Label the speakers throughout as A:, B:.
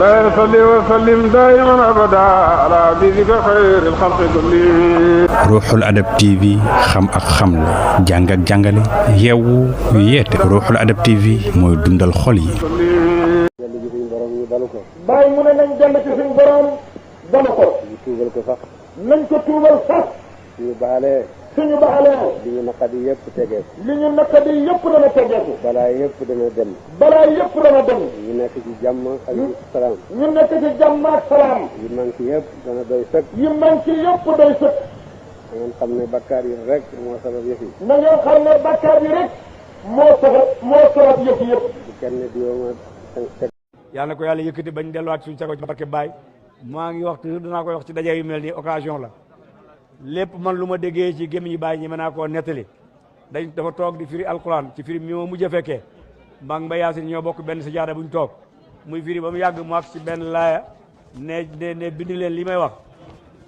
A: لا يصلي وسلم دائما أبدا على حبيبك خير الخلق كلهم.
B: Ruuxul Adab TV xam ak xamle jàng ak jàngale yeewu yeete Ruuxul Adab TV mooy dundal xol yi.
C: bàyyi mu ne nañ jàll ci suñu borom dama ko.
D: ñu tuubal ko sax.
C: nañ ko tuubal sax.
D: suñu baalee.
C: suñu baalee.
D: li ñu naqadi yëpp tegeeku.
C: li ñu naqadi yëpp dana tegeeku.
D: balaa yëpp dana dem.
C: balaa yëpp dana dem.
D: ñu nekk ci jàmm ak salaam.
C: ñu nekk ci jàmm ak salaam.
D: yi manqué yëpp dana doy sëkk.
C: yi manqué yëpp doy sëkk.
D: da ngeen xam ne bakkaar yi rek moo sabab yëf yi.
C: na ngeen xam ne bakkaar yi rek moo sabab yëf yëpp.
D: bu kenn di yow
E: yàlla na ko yàlla yëkkati bañ delluwaat suñu sago ci barke Baay maa ngi wax toujours dinaa koy wax ci daje yu mel ni occasion la lépp man lu ma déggee ci gémmiñ yi Baay ñi mën naa koo nettali dafa toog di firi alquran ci firi mi ma mujj a fekkee maa ngi ba Yaasin ñoo bokk benn si jaada buñ toog muy firi ba mu yàgg mu ak ci benn laaya ne bind leen li may wax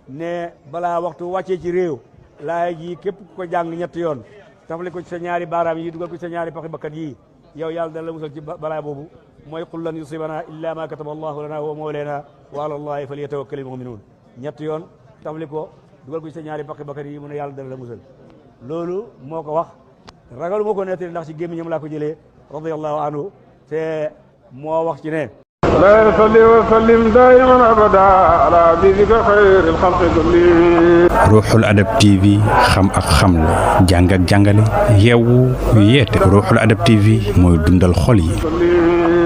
E: ne balaa waxtu wàccee ci réew laaya ji képp ku ko jàng ñetti yoon tafali ko ci sa ñaari baaraam yi dugal ko ci sa ñaari paxi bakkat yii yow yàlla dana la musal ci balaa boobu mooy qul lan yusibana illa ma kataba allahu lana wa mawlana wa ala allahi falyatawakkalil mu'minun ñett yoon tafli ko dugal ko ci sa ñaari paxi bakkat yi mu ne yàlla dana la musal loolu moo ko wax ragalu moo ko nettali ndax ci gémmiñam laa ko jëlee radiyallahu anhu te moo wax ci ne
A: لا يصلي وسلم دائما أبدا على حبيبك خير الخلق كلهم.
B: Ruuxul Adab TV xam ak xamle jàng ak jàngale yeewu yeete Ruuxul Adab TV mooy dundal xol yi.